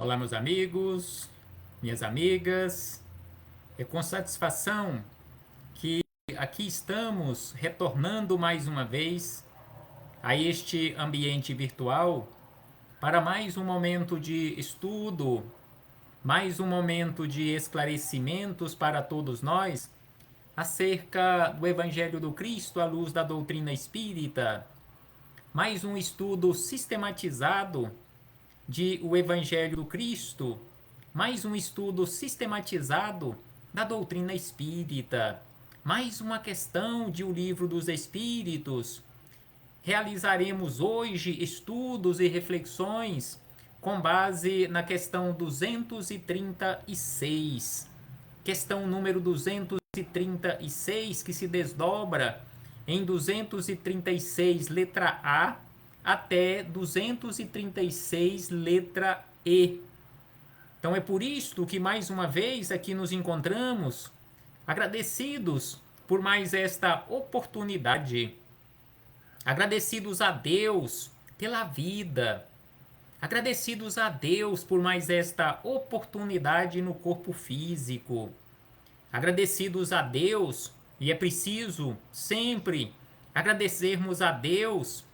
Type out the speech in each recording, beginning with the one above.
Olá, meus amigos, minhas amigas. É com satisfação que aqui estamos retornando mais uma vez a este ambiente virtual para mais um momento de estudo, mais um momento de esclarecimentos para todos nós acerca do Evangelho do Cristo à luz da doutrina espírita, mais um estudo sistematizado de o Evangelho do Cristo, mais um estudo sistematizado da doutrina espírita, mais uma questão de O Livro dos Espíritos. Realizaremos hoje estudos e reflexões com base na questão 236. Questão número 236, que se desdobra em 236, letra A, até 236, letra E. Então é por isto que mais uma vez aqui nos encontramos, agradecidos por mais esta oportunidade, agradecidos a Deus pela vida, agradecidos a Deus por mais esta oportunidade no corpo físico, agradecidos a Deus, e é preciso sempre agradecermos a Deus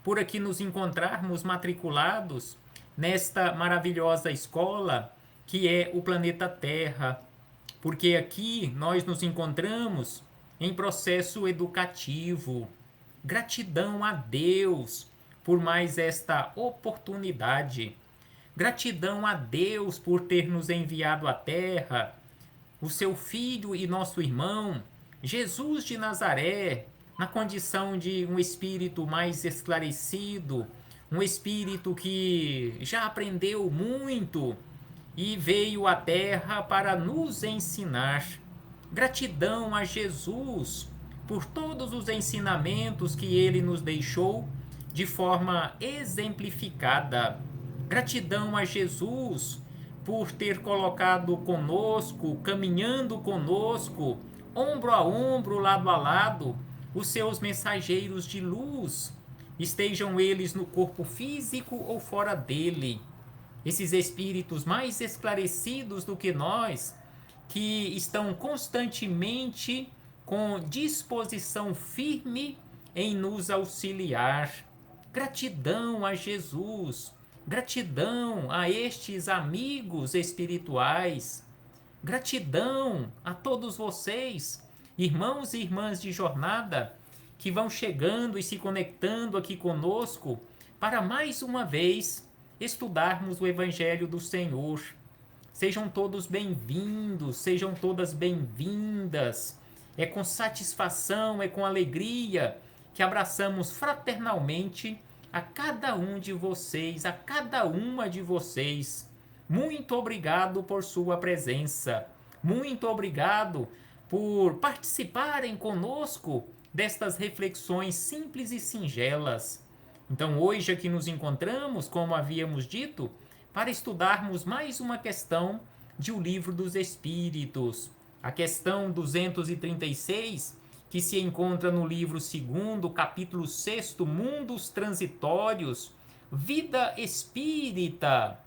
por aqui nos encontrarmos matriculados nesta maravilhosa escola que é o planeta Terra, porque aqui nós nos encontramos em processo educativo. Gratidão a Deus por mais esta oportunidade. Gratidão a Deus por ter nos enviado à Terra o seu filho e nosso irmão, Jesus de Nazaré, na condição de um espírito mais esclarecido, um espírito que já aprendeu muito e veio à Terra para nos ensinar. Gratidão a Jesus por todos os ensinamentos que ele nos deixou de forma exemplificada. Gratidão a Jesus por ter colocado conosco, caminhando conosco, ombro a ombro, lado a lado, os seus mensageiros de luz, estejam eles no corpo físico ou fora dele. Esses espíritos mais esclarecidos do que nós, que estão constantemente com disposição firme em nos auxiliar. Gratidão a Jesus, gratidão a estes amigos espirituais, gratidão a todos vocês, irmãos e irmãs de jornada, que vão chegando e se conectando aqui conosco para mais uma vez estudarmos o Evangelho do Senhor. Sejam todos bem-vindos, sejam todas bem-vindas. É com satisfação, é com alegria que abraçamos fraternalmente a cada um de vocês, a cada uma de vocês. Muito obrigado por sua presença. Muito obrigado por participarem conosco destas reflexões simples e singelas. Então, hoje aqui nos encontramos, como havíamos dito, para estudarmos mais uma questão de O Livro dos Espíritos. A questão 236, que se encontra no livro 2º, capítulo 6º, Mundos Transitórios, Vida Espírita.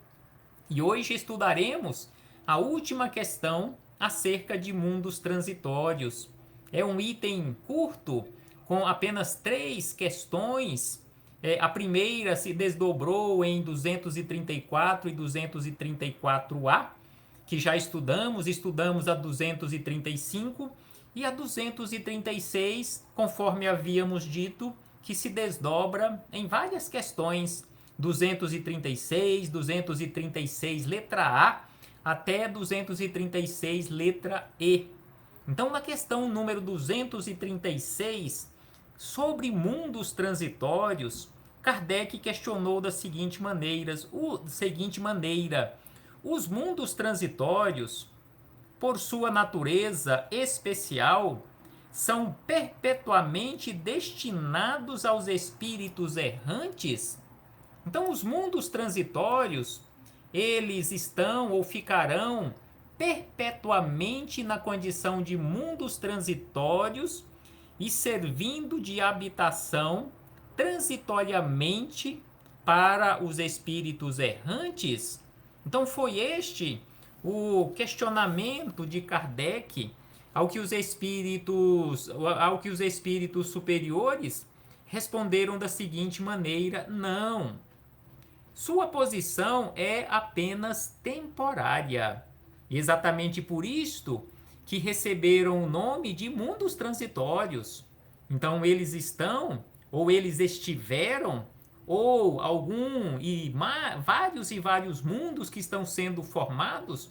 E hoje estudaremos a última questão acerca de mundos transitórios. É um item curto, com apenas 3 questões. A primeira se desdobrou em 234 e 234A, que já estudamos a 235 e a 236, conforme havíamos dito, que se desdobra em várias questões, 236, 236 letra A até 236 letra E. Então, na questão número 236, sobre mundos transitórios, Kardec questionou da seguinte maneira: os mundos transitórios, por sua natureza especial, são perpetuamente destinados aos espíritos errantes? Então, os mundos transitórios, eles estão ou ficarão perpetuamente na condição de mundos transitórios e servindo de habitação transitoriamente para os espíritos errantes? Então foi este o questionamento de Kardec ao que os espíritos superiores responderam da seguinte maneira: não, sua posição é apenas temporária. Exatamente por isto que receberam o nome de mundos transitórios. Então eles estão, ou eles estiveram, ou vários e vários mundos que estão sendo formados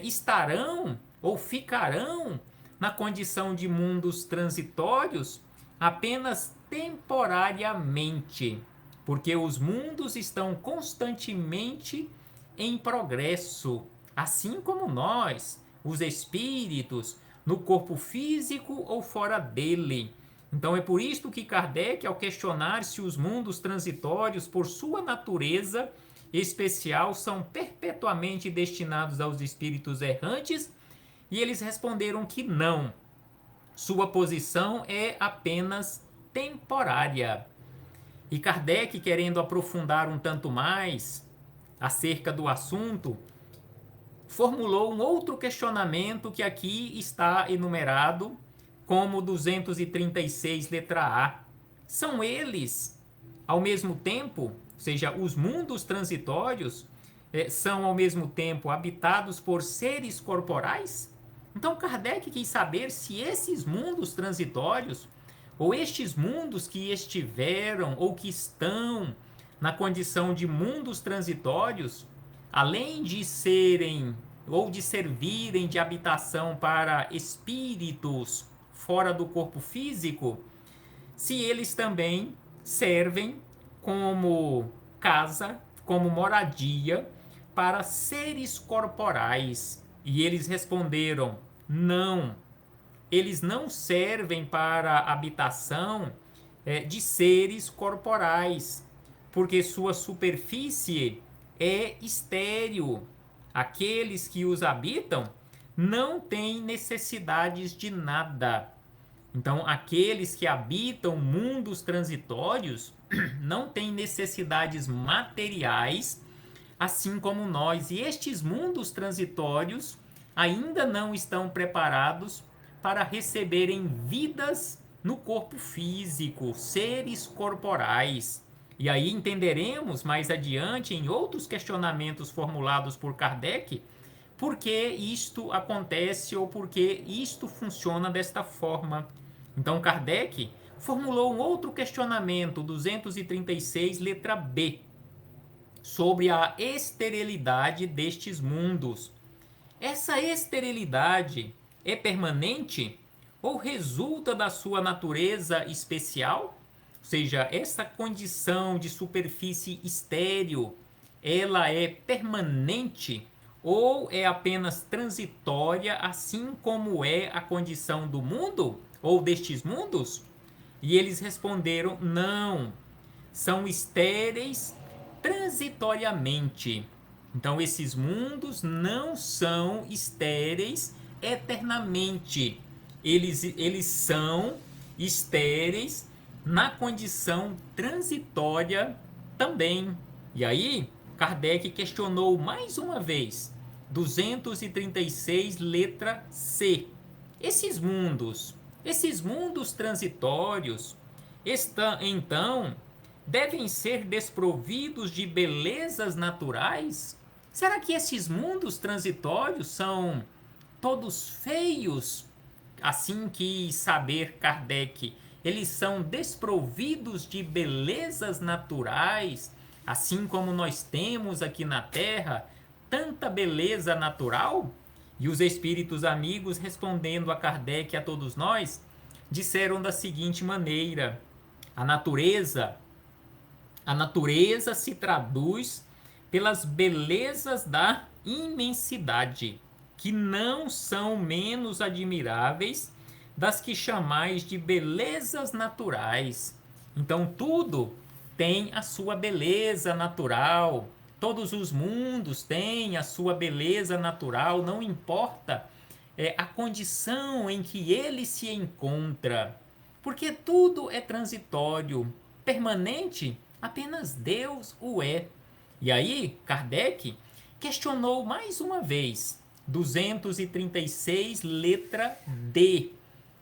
estarão ou ficarão na condição de mundos transitórios apenas temporariamente, porque os mundos estão constantemente em progresso, assim como nós, os espíritos, no corpo físico ou fora dele. Então é por isto que Kardec, ao questionar se os mundos transitórios, por sua natureza especial, são perpetuamente destinados aos espíritos errantes, e eles responderam que não. Sua posição é apenas temporária. E Kardec, querendo aprofundar um tanto mais acerca do assunto, formulou um outro questionamento que aqui está enumerado como 236, letra A. São eles, ao mesmo tempo, ou seja, os mundos transitórios, são ao mesmo tempo habitados por seres corporais? Então Kardec quis saber se esses mundos transitórios, ou estes mundos que estiveram ou que estão na condição de mundos transitórios, além de serem ou de servirem de habitação para espíritos fora do corpo físico, se eles também servem como casa, como moradia para seres corporais. E eles responderam: não, eles não servem para habitação de seres corporais, porque sua superfície é estéril. Aqueles que os habitam não têm necessidades de nada. Então, aqueles que habitam mundos transitórios não têm necessidades materiais, assim como nós. E estes mundos transitórios ainda não estão preparados para receberem vidas no corpo físico, seres corporais. E aí entenderemos mais adiante, em outros questionamentos formulados por Kardec, por que isto acontece ou por que isto funciona desta forma. Então Kardec formulou um outro questionamento, 236, letra B, sobre a esterilidade destes mundos. Essa esterilidade é permanente ou resulta da sua natureza especial? Ou seja, essa condição de superfície estéril, ela é permanente ou é apenas transitória, assim como é a condição do mundo ou destes mundos? E eles responderam: não, são estéreis transitoriamente. Então esses mundos não são estéreis eternamente. Eles são estéreis na condição transitória também. E aí, Kardec questionou mais uma vez, 236, letra C. Esses mundos transitórios, então, devem ser desprovidos de belezas naturais? Será que esses mundos transitórios são todos feios? Assim quis saber Kardec. Eles são desprovidos de belezas naturais, assim como nós temos aqui na Terra tanta beleza natural? E os espíritos amigos, respondendo a Kardec e a todos nós, disseram da seguinte maneira: a natureza se traduz pelas belezas da imensidade, que não são menos admiráveis das que chamais de belezas naturais. Então tudo tem a sua beleza natural. Todos os mundos têm a sua beleza natural, não importa a condição em que ele se encontra, porque tudo é transitório. Permanente, apenas Deus o é. E aí, Kardec questionou mais uma vez. 236, letra D.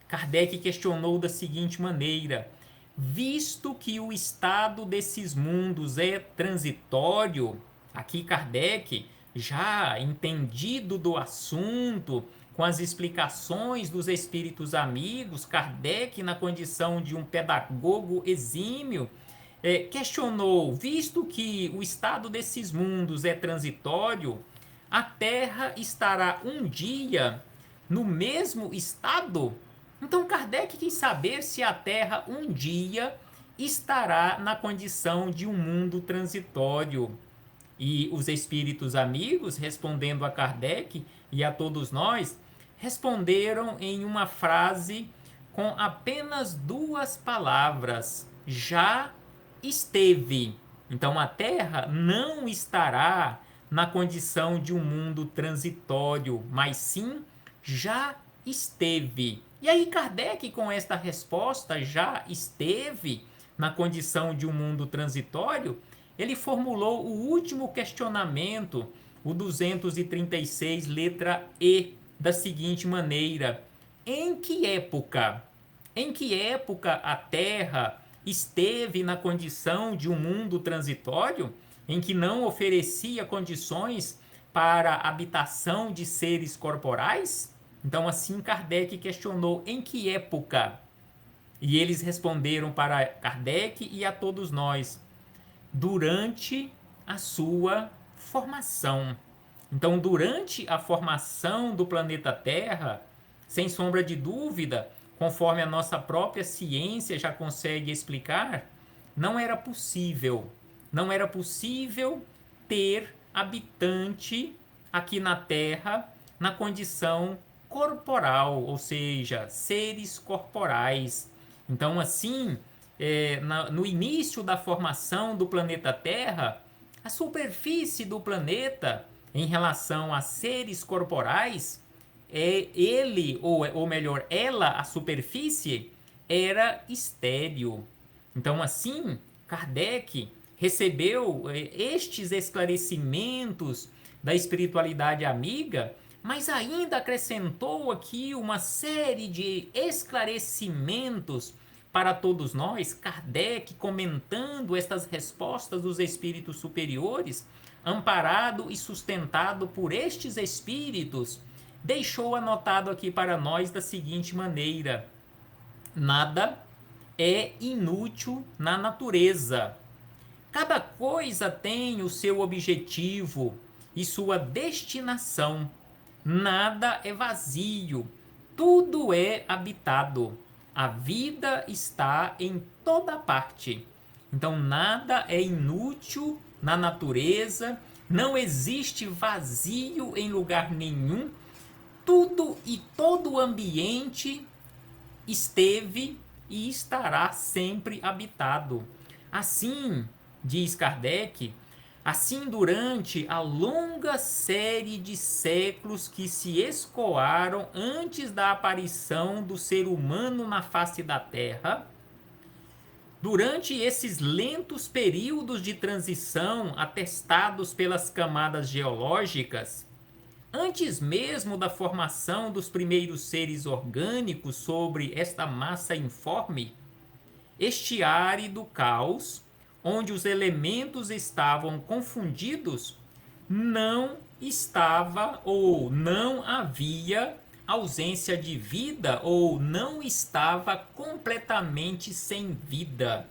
Kardec questionou da seguinte maneira: visto que o estado desses mundos é transitório, aqui Kardec, já entendido do assunto, com as explicações dos espíritos amigos, Kardec, na condição de um pedagogo exímio, questionou: visto que o estado desses mundos é transitório, a Terra estará um dia no mesmo estado? Então Kardec quis saber se a Terra um dia estará na condição de um mundo transitório. E os espíritos amigos, respondendo a Kardec e a todos nós, responderam em uma frase com apenas duas palavras: já esteve. Então a Terra não estará na condição de um mundo transitório, mas sim já esteve. E aí Kardec, com esta resposta, já esteve na condição de um mundo transitório, ele formulou o último questionamento, o 236, letra E, da seguinte maneira: em que época a Terra esteve na condição de um mundo transitório, em que não oferecia condições para a habitação de seres corporais? Então, assim, Kardec questionou: em que época? E eles responderam para Kardec e a todos nós: durante a sua formação. Então, durante a formação do planeta Terra, sem sombra de dúvida, conforme a nossa própria ciência já consegue explicar, não era possível ter habitante aqui na Terra na condição corporal, ou seja, seres corporais. Então, assim, no início da formação do planeta Terra, a superfície do planeta, em relação a seres corporais, ou melhor, ela, a superfície, era estéril. Então, assim, Kardec recebeu estes esclarecimentos da espiritualidade amiga, mas ainda acrescentou aqui uma série de esclarecimentos para todos nós. Kardec, comentando estas respostas dos espíritos superiores, amparado e sustentado por estes espíritos, deixou anotado aqui para nós da seguinte maneira: nada é inútil na natureza. Cada coisa tem o seu objetivo e sua destinação. Nada é vazio, tudo é habitado. A vida está em toda parte. Então, nada é inútil na natureza, não existe vazio em lugar nenhum. Tudo e todo o ambiente esteve e estará sempre habitado. Assim, diz Kardec, assim durante a longa série de séculos que se escoaram antes da aparição do ser humano na face da Terra, durante esses lentos períodos de transição atestados pelas camadas geológicas, antes mesmo da formação dos primeiros seres orgânicos sobre esta massa informe, este árido caos, onde os elementos estavam confundidos, não estava ou não havia ausência de vida ou não estava completamente sem vida.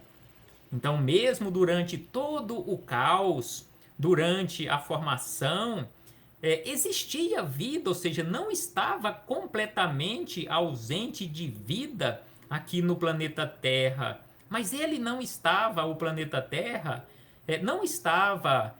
Então, mesmo durante todo o caos, durante a formação, existia vida, ou seja, não estava completamente ausente de vida aqui no planeta Terra. Mas ele não estava, o planeta Terra, não estava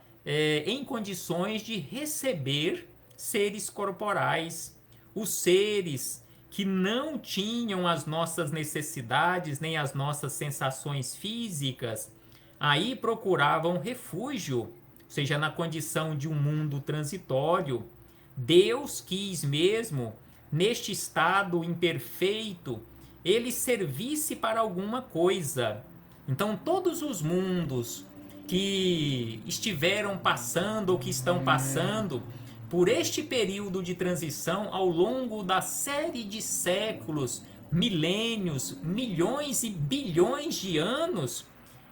em condições de receber seres corporais. Os seres que não tinham as nossas necessidades, nem as nossas sensações físicas, aí procuravam refúgio, ou seja, na condição de um mundo transitório. Deus quis mesmo, neste estado imperfeito, ele servisse para alguma coisa. Então, todos os mundos que estiveram passando ou que estão passando por este período de transição ao longo da série de séculos, milênios, milhões e bilhões de anos,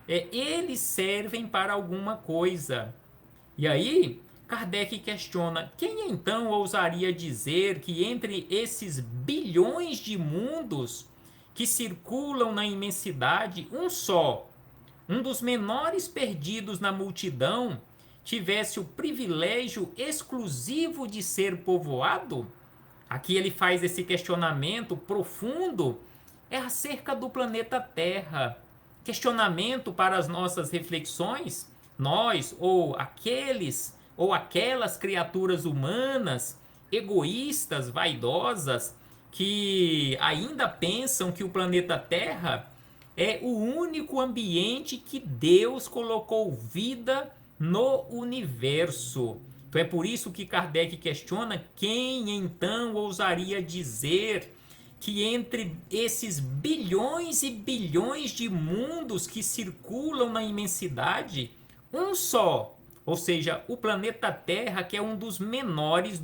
eles servem para alguma coisa. E aí, Kardec questiona: quem então ousaria dizer que entre esses bilhões de mundos que circulam na imensidade, um só, um dos menores perdidos na multidão, tivesse o privilégio exclusivo de ser povoado? Aqui ele faz esse questionamento profundo, acerca do planeta Terra. Questionamento para as nossas reflexões, nós ou aqueles ou aquelas criaturas humanas, egoístas, vaidosas, que ainda pensam que o planeta Terra é o único ambiente que Deus colocou vida no universo. Então é por isso que Kardec questiona: quem então ousaria dizer que entre esses bilhões e bilhões de mundos que circulam na imensidade, um só, ou seja, o planeta Terra, que é um dos menores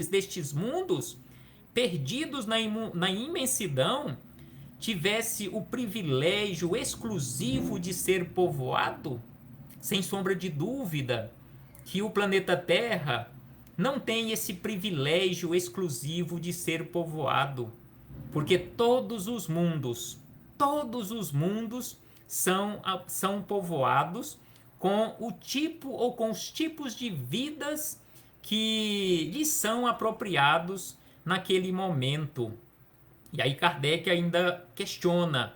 destes mundos, perdidos na imensidão, tivesse o privilégio exclusivo de ser povoado? Sem sombra de dúvida que o planeta Terra não tem esse privilégio exclusivo de ser povoado, porque todos os mundos são povoados com o tipo ou com os tipos de vidas que lhes são apropriados naquele momento. E aí Kardec ainda questiona: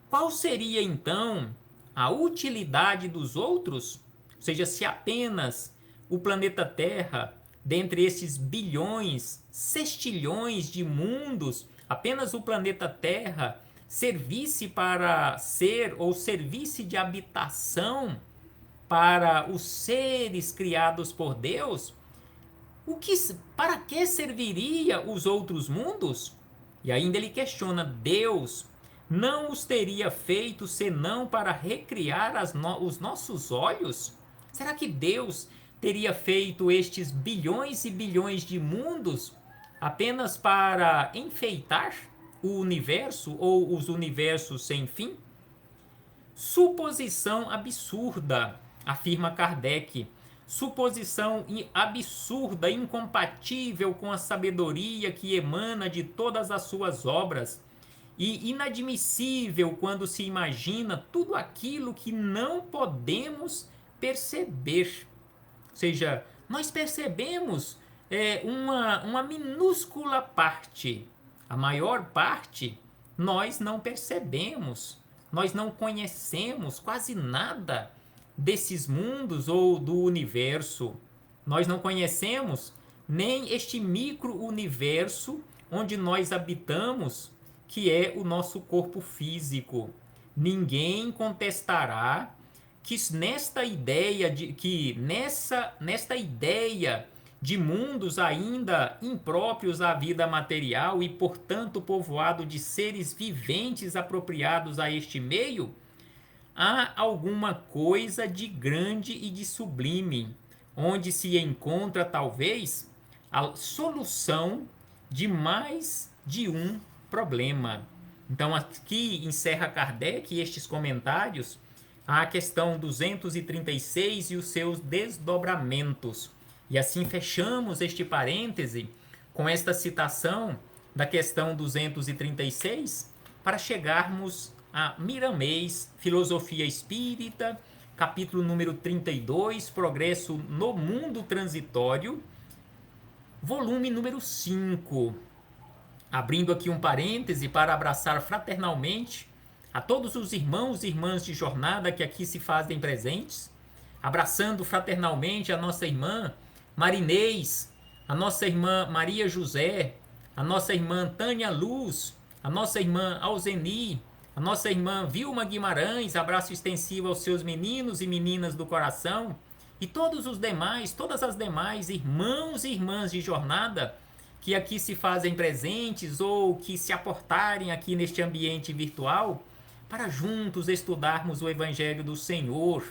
qual seria então a utilidade dos outros? Ou seja, se apenas o planeta Terra, dentre esses bilhões, sextilhões de mundos, apenas o planeta Terra servisse para ser ou servisse de habitação para os seres criados por Deus, para que serviria os outros mundos? E ainda ele questiona: Deus não os teria feito senão para recriar os nossos olhos? Será que Deus teria feito estes bilhões e bilhões de mundos apenas para enfeitar o universo ou os universos sem fim? Suposição absurda, afirma Kardec. Suposição absurda, incompatível com a sabedoria que emana de todas as suas obras, e inadmissível quando se imagina tudo aquilo que não podemos perceber. Ou seja, nós percebemos uma minúscula parte. A maior parte nós não percebemos. Nós não conhecemos quase nada desses mundos ou do universo. Nós não conhecemos nem este micro-universo onde nós habitamos, que é o nosso corpo físico. Ninguém contestará que nesta ideia de mundos ainda impróprios à vida material e, portanto, povoado de seres viventes apropriados a este meio, há alguma coisa de grande e de sublime, onde se encontra talvez a solução de mais de um problema. Então aqui encerra Kardec estes comentários à questão 236 e os seus desdobramentos. E assim fechamos este parêntese com esta citação da questão 236 para chegarmos a Miramês, Filosofia Espírita, capítulo número 32, Progresso no Mundo Transitório, volume número 5. Abrindo aqui um parêntese para abraçar fraternalmente a todos os irmãos e irmãs de jornada que aqui se fazem presentes, abraçando fraternalmente a nossa irmã Marinês, a nossa irmã Maria José, a nossa irmã Tânia Luz, a nossa irmã Alzeni, a nossa irmã Vilma Guimarães, abraço extensivo aos seus meninos e meninas do coração, e todas as demais irmãos e irmãs de jornada que aqui se fazem presentes ou que se aportarem aqui neste ambiente virtual, para juntos estudarmos o Evangelho do Senhor.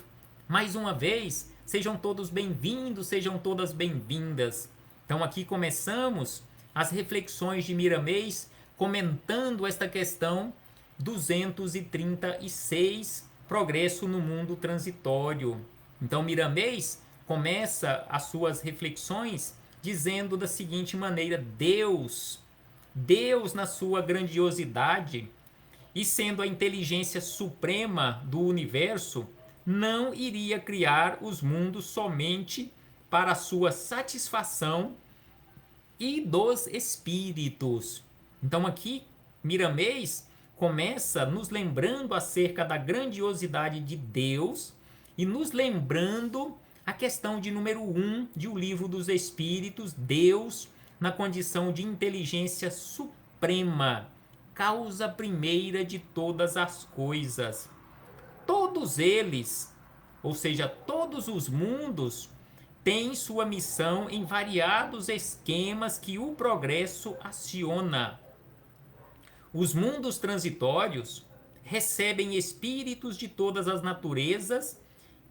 Mais uma vez, sejam todos bem-vindos, sejam todas bem-vindas. Então aqui começamos as reflexões de Miramês, comentando esta questão 236, progresso no mundo transitório. Então Miramês começa as suas reflexões dizendo da seguinte maneira: Deus na sua grandiosidade e sendo a inteligência suprema do universo, não iria criar os mundos somente para a sua satisfação e dos espíritos. Então aqui Miramês começa nos lembrando acerca da grandiosidade de Deus e nos lembrando a questão de número 1 de O Livro dos Espíritos, Deus na condição de inteligência suprema, causa primeira de todas as coisas. Todos eles, ou seja, todos os mundos, têm sua missão em variados esquemas que o progresso aciona. Os mundos transitórios recebem espíritos de todas as naturezas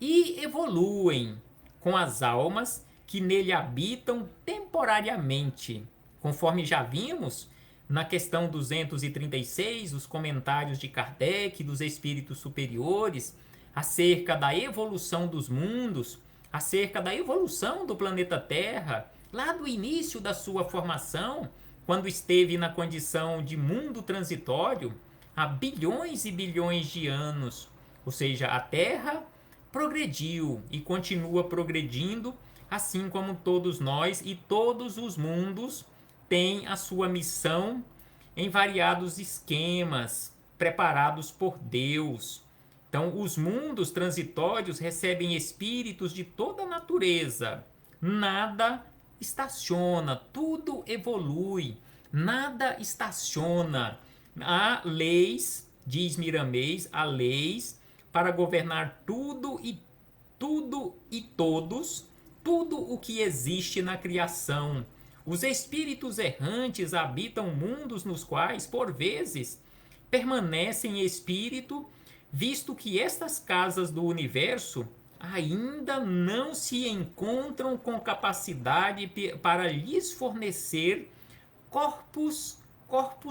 e evoluem com as almas que nele habitam temporariamente. Conforme já vimos na questão 236, os comentários de Kardec dos espíritos superiores acerca da evolução dos mundos, acerca da evolução do planeta Terra, lá do início da sua formação, quando esteve na condição de mundo transitório, há bilhões e bilhões de anos. Ou seja, a Terra progrediu e continua progredindo, assim como todos nós, e todos os mundos têm a sua missão em variados esquemas preparados por Deus. Então, os mundos transitórios recebem espíritos de toda a natureza. Nada estaciona, tudo evolui, nada estaciona. Há leis, diz Miramês, há leis para governar tudo e todos, tudo o que existe na criação. Os espíritos errantes habitam mundos nos quais, por vezes, permanecem espírito, visto que estas casas do universo ainda não se encontram com capacidade para lhes fornecer corpos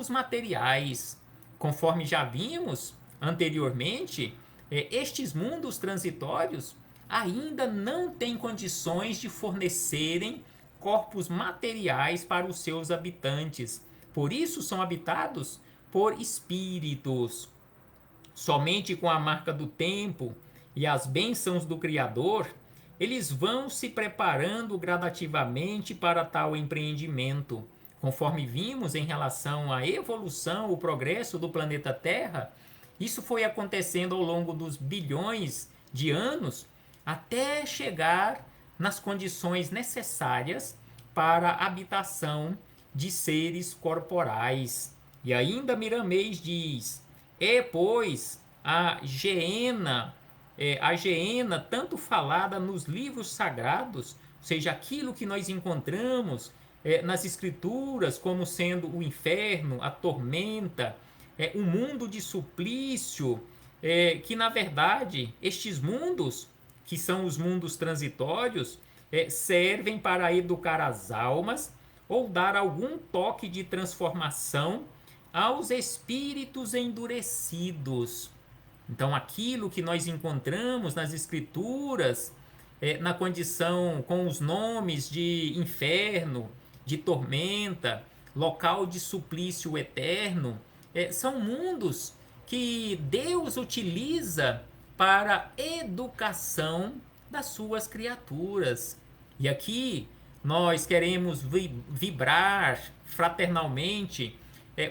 materiais. Conforme já vimos anteriormente, estes mundos transitórios ainda não têm condições de fornecerem corpos materiais para os seus habitantes. Por isso são habitados por espíritos. Somente com a marca do tempo e as bênçãos do Criador, eles vão se preparando gradativamente para tal empreendimento. Conforme vimos em relação à evolução, o progresso do planeta Terra, isso foi acontecendo ao longo dos bilhões de anos até chegar nas condições necessárias para a habitação de seres corporais. E ainda Miramês diz: pois, a geena tanto falada nos livros sagrados, ou seja, aquilo que nós encontramos nas escrituras como sendo o inferno, a tormenta, um mundo de suplício, que na verdade estes mundos, que são os mundos transitórios, servem para educar as almas ou dar algum toque de transformação aos espíritos endurecidos. Então, aquilo que nós encontramos nas escrituras, na condição com os nomes de inferno, de tormenta, local de suplício eterno, são mundos que Deus utiliza para a educação das suas criaturas. E aqui nós queremos vibrar fraternalmente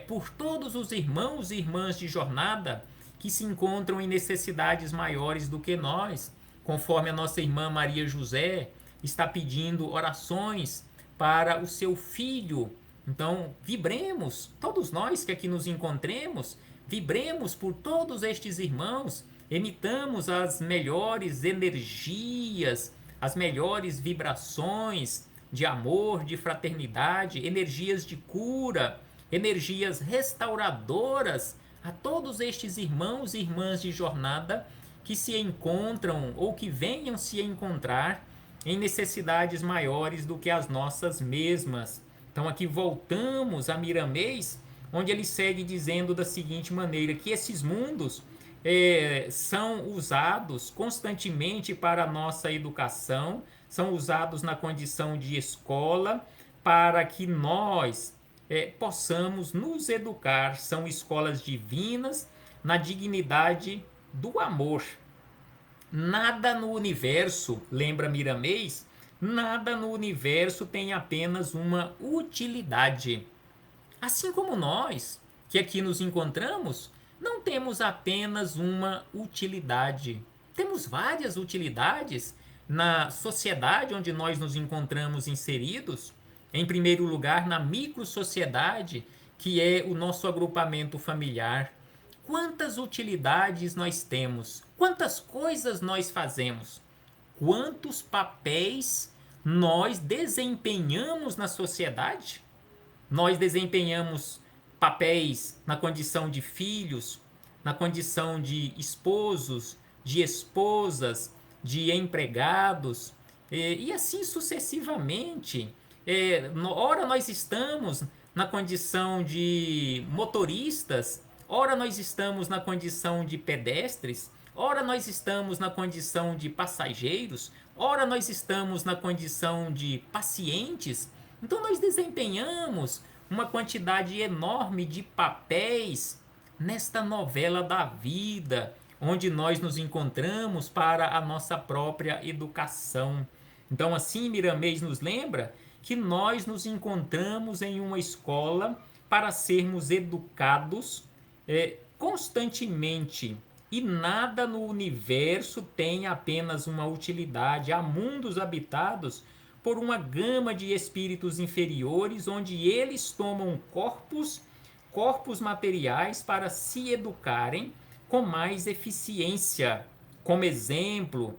por todos os irmãos e irmãs de jornada que se encontram em necessidades maiores do que nós, conforme a nossa irmã Maria José está pedindo orações para o seu filho. Então, vibremos, todos nós que aqui nos encontremos, vibremos por todos estes irmãos, emitamos as melhores energias, as melhores vibrações de amor, de fraternidade, energias de cura, energias restauradoras a todos estes irmãos e irmãs de jornada que se encontram ou que venham se encontrar em necessidades maiores do que as nossas mesmas. Então aqui voltamos a Miramês, onde ele segue dizendo da seguinte maneira, que esses mundos são usados constantemente para a nossa educação, são usados na condição de escola, para que nós possamos nos educar. São escolas divinas na dignidade do amor. Nada no universo, lembra Miramês, nada no universo tem apenas uma utilidade. Assim como nós, que aqui nos encontramos, não temos apenas uma utilidade. Temos várias utilidades na sociedade onde nós nos encontramos inseridos. Em primeiro lugar, na microsociedade, que é o nosso agrupamento familiar. Quantas utilidades nós temos? Quantas coisas nós fazemos? Quantos papéis nós desempenhamos na sociedade? Nós desempenhamos papéis na condição de filhos, na condição de esposos, de esposas, de empregados, e assim sucessivamente. Ora nós estamos na condição de motoristas, ora nós estamos na condição de pedestres, ora nós estamos na condição de passageiros, ora nós estamos na condição de pacientes. Então nós desempenhamos uma quantidade enorme de papéis nesta novela da vida, onde nós nos encontramos para a nossa própria educação. Então assim Miramês nos lembra que nós nos encontramos em uma escola para sermos educados constantemente. E nada no universo tem apenas uma utilidade. Há mundos habitados por uma gama de espíritos inferiores, onde eles tomam corpos materiais para se educarem com mais eficiência. Como exemplo,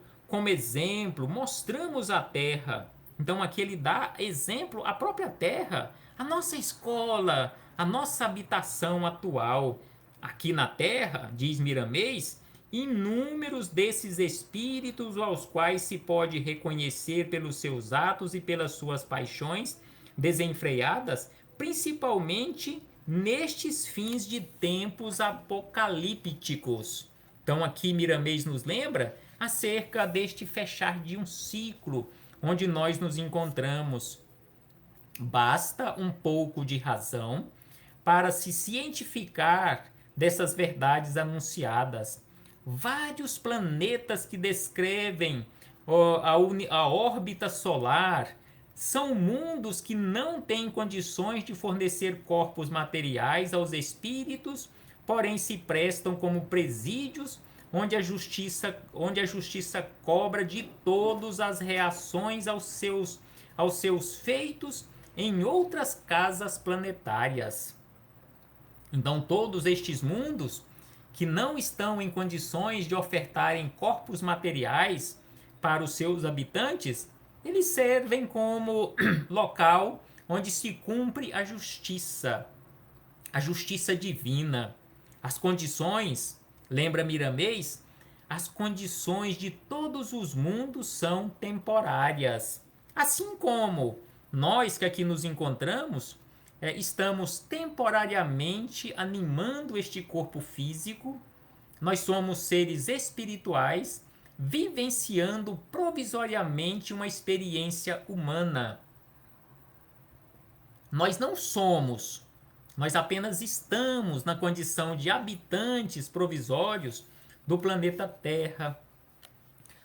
mostramos a Terra. Então aqui ele dá exemplo à própria Terra, a nossa escola, a nossa habitação atual. Aqui na Terra, diz Miramês, inúmeros desses espíritos aos quais se pode reconhecer pelos seus atos e pelas suas paixões desenfreadas, principalmente nestes fins de tempos apocalípticos. Então aqui Miramês nos lembra acerca deste fechar de um ciclo onde nós nos encontramos. Basta um pouco de razão para se cientificar dessas verdades anunciadas. Vários planetas que descrevem a órbita solar são mundos que não têm condições de fornecer corpos materiais aos espíritos, porém se prestam como presídios onde a justiça cobra de todos as reações aos seus feitos em outras casas planetárias. Então todos estes mundos que não estão em condições de ofertarem corpos materiais para os seus habitantes, eles servem como local onde se cumpre a justiça divina. As condições, lembra Miramês, as condições de todos os mundos são temporárias. Assim como nós que aqui nos encontramos, estamos temporariamente animando este corpo físico, nós somos seres espirituais vivenciando provisoriamente uma experiência humana. Nós não somos, nós apenas estamos na condição de habitantes provisórios do planeta Terra.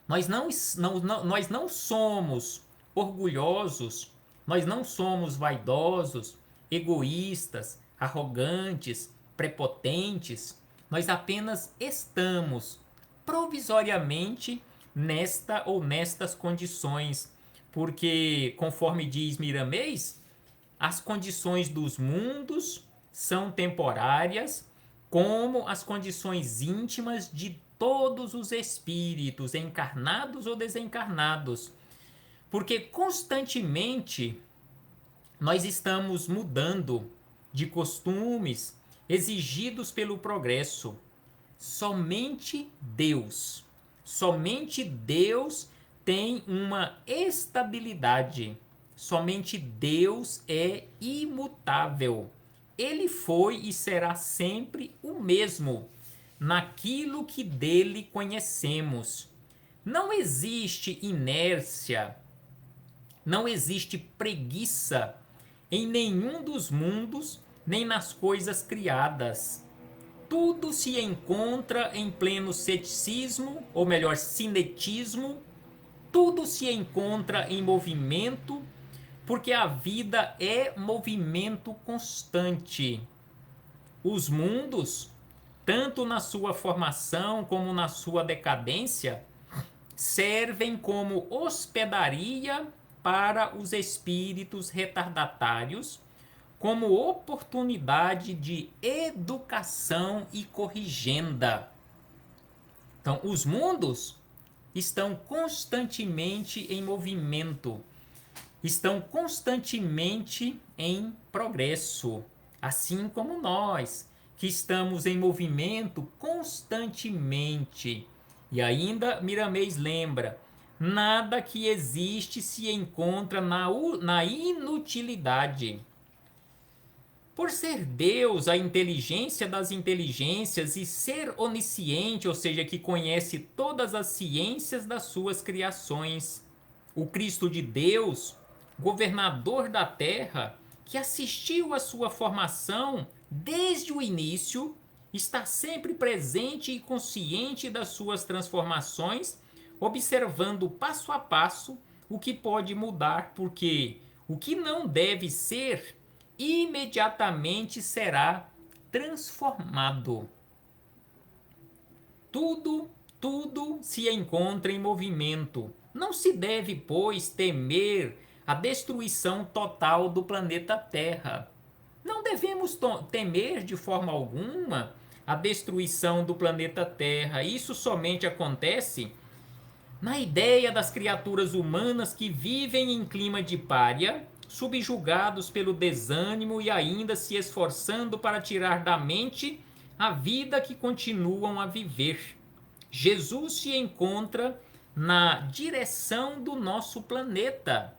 Nós não somos orgulhosos, nós não somos vaidosos, egoístas, arrogantes, prepotentes. Nós apenas estamos provisoriamente nesta ou nestas condições, porque, conforme diz Miramês, as condições dos mundos são temporárias, como as condições íntimas de todos os espíritos, encarnados ou desencarnados. Porque constantemente nós estamos mudando de costumes, exigidos pelo progresso. Somente Deus tem uma estabilidade. Somente Deus é imutável. Ele foi e será sempre o mesmo naquilo que dele conhecemos. Não existe inércia, não existe preguiça em nenhum dos mundos, nem nas coisas criadas. Tudo se encontra em pleno ceticismo, ou melhor, cinetismo. Tudo se encontra em movimento, porque a vida é movimento constante. Os mundos, tanto na sua formação como na sua decadência, servem como hospedaria para os espíritos retardatários, como oportunidade de educação e corrigenda. Então, os mundos estão constantemente em movimento, estão constantemente em progresso, assim como nós, que estamos em movimento constantemente. E ainda Miramês lembra: nada que existe se encontra na inutilidade. Por ser Deus a inteligência das inteligências e ser onisciente, ou seja, que conhece todas as ciências das suas criações, o Cristo de Deus, governador da terra, que assistiu à sua formação desde o início, está sempre presente e consciente das suas transformações, observando passo a passo o que pode mudar, porque o que não deve ser imediatamente será transformado. Tudo se encontra em movimento. Não se deve, pois, temer a destruição total do planeta Terra. Não devemos temer de forma alguma a destruição do planeta Terra. Isso somente acontece na ideia das criaturas humanas que vivem em clima de pária, subjugados pelo desânimo e ainda se esforçando para tirar da mente a vida que continuam a viver. Jesus se encontra na direção do nosso planeta.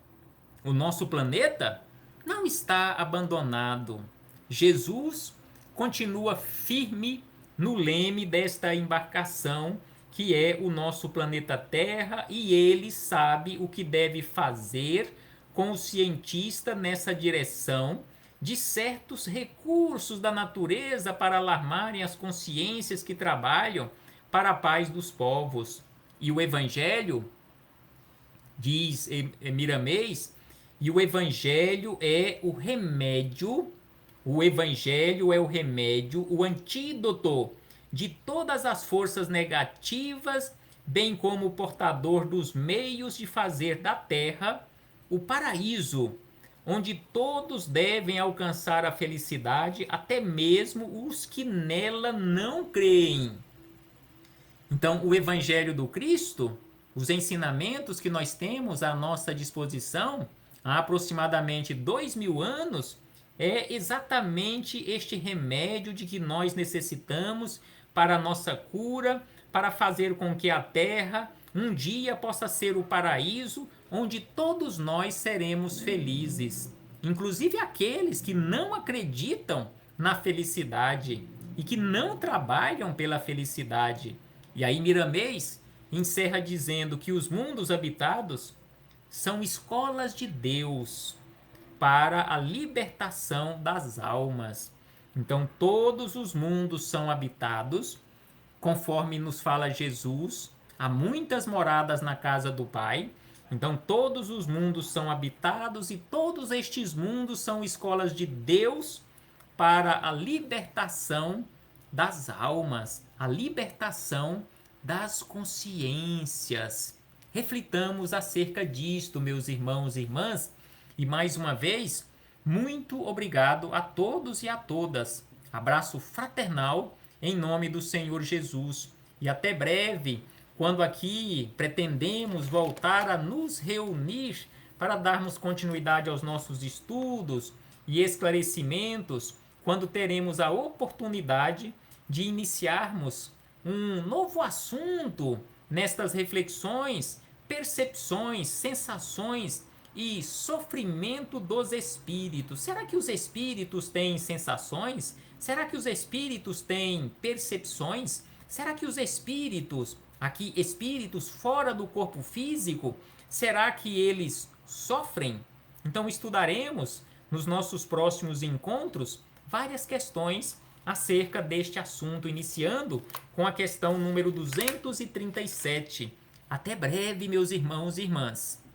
O nosso planeta não está abandonado. Jesus continua firme no leme desta embarcação, que é o nosso planeta Terra, e ele sabe o que deve fazer com o cientista nessa direção de certos recursos da natureza para alarmarem as consciências que trabalham para a paz dos povos. E o Evangelho, diz Miramês, e o Evangelho é o remédio, o antídoto de todas as forças negativas, bem como o portador dos meios de fazer da Terra o paraíso, onde todos devem alcançar a felicidade, até mesmo os que nela não creem. Então, o Evangelho do Cristo, os ensinamentos que nós temos à nossa disposição, há aproximadamente 2000 anos, é exatamente este remédio de que nós necessitamos para a nossa cura, para fazer com que a Terra um dia possa ser o paraíso onde todos nós seremos felizes. Inclusive aqueles que não acreditam na felicidade e que não trabalham pela felicidade. E aí Miramês encerra dizendo que os mundos habitados são escolas de Deus para a libertação das almas. Então todos os mundos são habitados, conforme nos fala Jesus, há muitas moradas na casa do Pai. Então todos os mundos são habitados e todos estes mundos são escolas de Deus para a libertação das almas, a libertação das consciências. Reflitamos acerca disto, meus irmãos e irmãs, e mais uma vez, muito obrigado a todos e a todas. Abraço fraternal em nome do Senhor Jesus. E até breve, quando aqui pretendemos voltar a nos reunir para darmos continuidade aos nossos estudos e esclarecimentos quando teremos a oportunidade de iniciarmos um novo assunto nestas reflexões, percepções, sensações e sofrimento dos espíritos. Será que os espíritos têm sensações? Será que os espíritos têm percepções? Será que os espíritos, aqui espíritos fora do corpo físico, será que eles sofrem? Então estudaremos nos nossos próximos encontros várias questões acerca deste assunto, iniciando com a questão número 237. Até breve, meus irmãos e irmãs.